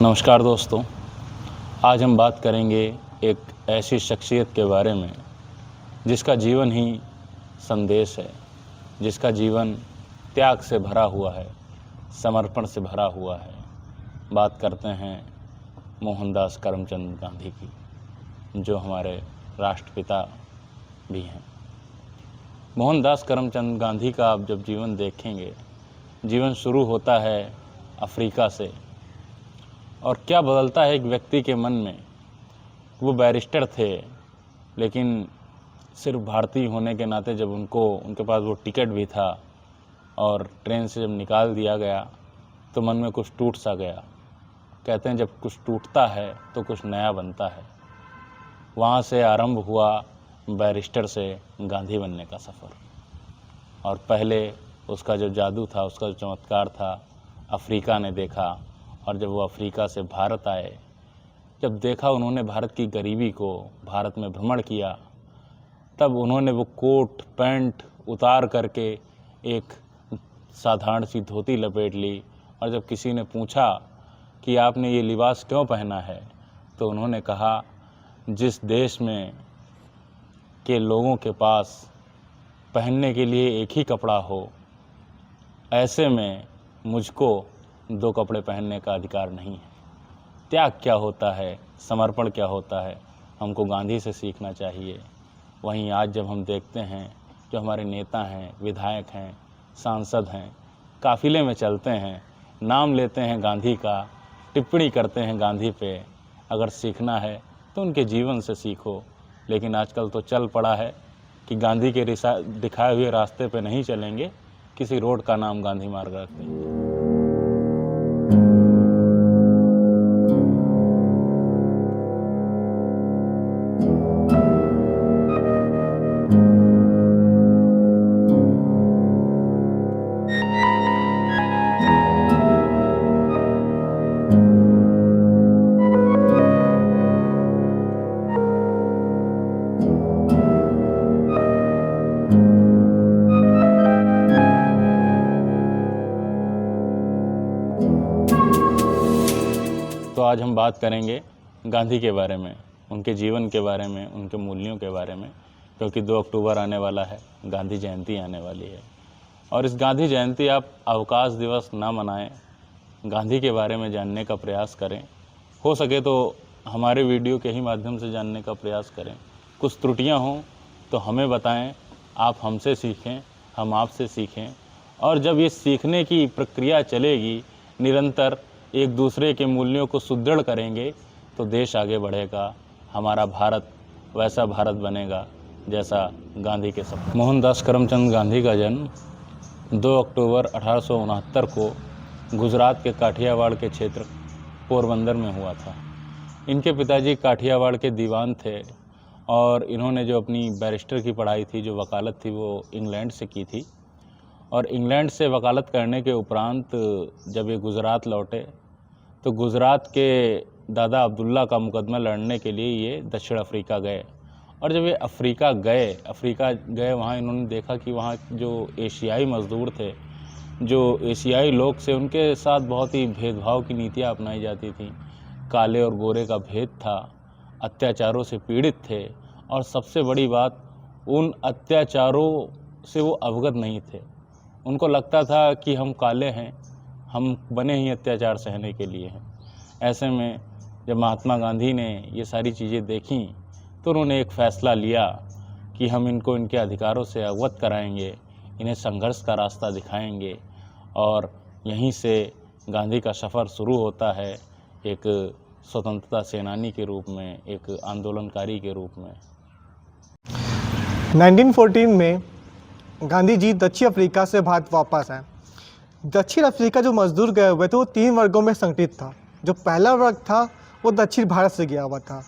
नमस्कार दोस्तों, आज हम बात करेंगे एक ऐसी शख्सियत के बारे में जिसका जीवन ही संदेश है, जिसका जीवन त्याग से भरा हुआ है, समर्पण से भरा हुआ है। बात करते हैं मोहनदास करमचंद गांधी की, जो हमारे राष्ट्रपिता भी हैं। मोहनदास करमचंद गांधी का आप जब जीवन देखेंगे, जीवन शुरू होता है अफ्रीका से, और क्या बदलता है एक व्यक्ति के मन में। वो बैरिस्टर थे, लेकिन सिर्फ भारतीय होने के नाते जब उनके पास वो टिकट भी था और ट्रेन से जब निकाल दिया गया तो मन में कुछ टूट सा गया। कहते हैं जब कुछ टूटता है तो कुछ नया बनता है। वहाँ से आरंभ हुआ बैरिस्टर से गांधी बनने का सफ़र। और पहले उसका जो जादू था, उसका जो चमत्कार था, अफ्रीका ने देखा। और जब वो अफ्रीका से भारत आए, जब देखा उन्होंने भारत की गरीबी को, भारत में भ्रमण किया, तब उन्होंने वो कोट पैंट उतार करके एक साधारण सी धोती लपेट ली। और जब किसी ने पूछा कि आपने ये लिबास क्यों पहना है, तो उन्होंने कहा, जिस देश में के लोगों के पास पहनने के लिए एक ही कपड़ा हो, ऐसे में मुझको दो कपड़े पहनने का अधिकार नहीं है। त्याग क्या होता है, समर्पण क्या होता है, हमको गांधी से सीखना चाहिए। वहीं आज जब हम देखते हैं जो हमारे नेता हैं, विधायक हैं, सांसद हैं, काफ़िले में चलते हैं, नाम लेते हैं गांधी का, टिप्पणी करते हैं गांधी पे। अगर सीखना है तो उनके जीवन से सीखो। लेकिन आजकल तो चल पड़ा है कि गांधी के दिखाए हुए रास्ते पे नहीं चलेंगे, किसी रोड का नाम गांधी मार्ग रख देंगे। तो आज हम बात करेंगे गांधी के बारे में, उनके जीवन के बारे में, उनके मूल्यों के बारे में, क्योंकि 2 अक्टूबर आने वाला है, गांधी जयंती आने वाली है। और इस गांधी जयंती आप अवकाश दिवस ना मनाएं, गांधी के बारे में जानने का प्रयास करें। हो सके तो हमारे वीडियो के ही माध्यम से जानने का प्रयास करें। कुछ त्रुटियां हों तो हमें बताएं, आप हमसे सीखें, हम आपसे सीखें। और जब ये सीखने की प्रक्रिया चलेगी, निरंतर एक दूसरे के मूल्यों को सुदृढ़ करेंगे, तो देश आगे बढ़ेगा। हमारा भारत वैसा भारत बनेगा जैसा गांधी के सपने। मोहनदास करमचंद गांधी का जन्म 2 अक्टूबर 1869 को गुजरात के काठियावाड़ के क्षेत्र पोरबंदर में हुआ था। इनके पिताजी काठियावाड़ के दीवान थे और इन्होंने जो अपनी बैरिस्टर की पढ़ाई थी, जो वकालत थी, वो इंग्लैंड से की थी। और इंग्लैंड से वकालत करने के उपरांत जब ये गुजरात लौटे तो गुजरात के दादा अब्दुल्ला का मुकदमा लड़ने के लिए ये दक्षिण अफ्रीका गए। और जब ये अफ्रीका गए, वहाँ इन्होंने देखा कि वहाँ जो एशियाई मज़दूर थे, जो एशियाई लोग से, उनके साथ बहुत ही भेदभाव की नीतियाँ अपनाई जाती थी। काले और गोरे का भेद था, अत्याचारों से पीड़ित थे। और सबसे बड़ी बात, उन अत्याचारों से वो अवगत नहीं थे। उनको लगता था कि हम काले हैं, हम बने ही अत्याचार सहने के लिए हैं। ऐसे में जब महात्मा गांधी ने ये सारी चीज़ें देखीं तो उन्होंने एक फ़ैसला लिया कि हम इनको इनके अधिकारों से अवगत कराएंगे, इन्हें संघर्ष का रास्ता दिखाएंगे। और यहीं से गांधी का सफ़र शुरू होता है, एक स्वतंत्रता सेनानी के रूप में, एक आंदोलनकारी के रूप में। 1914 में गांधी जी दक्षिण अफ्रीका से भारत वापस आए। दक्षिण अफ्रीका जो मजदूर गए हुए थे वो 3 वर्गों में संगठित था। जो पहला वर्ग था वो दक्षिण भारत से गया हुआ था,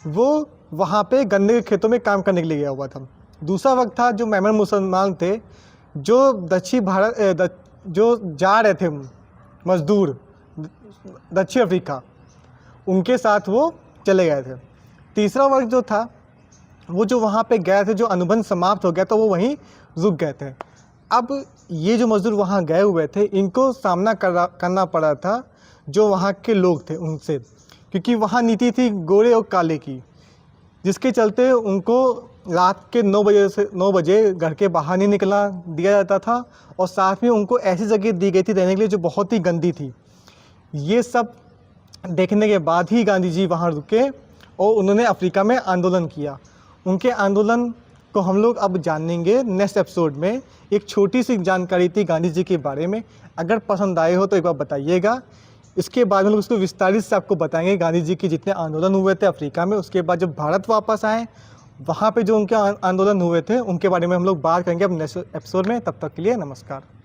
वो वहाँ पे गन्ने के खेतों में काम करने के लिए गया हुआ था। दूसरा वर्ग था जो मेमन मुसलमान थे, जो दक्षिण भारत जो जा रहे थे मजदूर दक्षिण अफ्रीका, उनके साथ वो चले गए थे। तीसरा वर्ग जो था वो जो वहाँ पे गए थे, जो अनुबंध समाप्त हो गया तो वो वहीं रुक गए थे। अब ये जो मजदूर वहाँ गए हुए थे, इनको सामना करना पड़ा था जो वहाँ के लोग थे उनसे, क्योंकि वहाँ नीति थी गोरे और काले की, जिसके चलते उनको रात के 9 बजे घर के बाहर नहीं निकला दिया जाता था और साथ में उनको ऐसी जगह दी गई थी रहने के लिए जो बहुत ही गंदी थी। ये सब देखने के बाद ही गांधी जी वहाँ रुके और उन्होंने अफ्रीका में आंदोलन किया। उनके आंदोलन को हम लोग अब जानेंगे नेक्स्ट एपिसोड में। एक छोटी सी जानकारी थी गांधी जी के बारे में, अगर पसंद आए हो तो एक बार बताइएगा। इसके बाद में लोग उसको विस्तारित से आपको बताएंगे गांधी जी के जितने आंदोलन हुए थे अफ्रीका में, उसके बाद जब भारत वापस आए वहाँ पे जो उनके आंदोलन हुए थे उनके बारे में हम लोग बात करेंगे अब नेक्स्ट एपिसोड में। तब तक के लिए नमस्कार।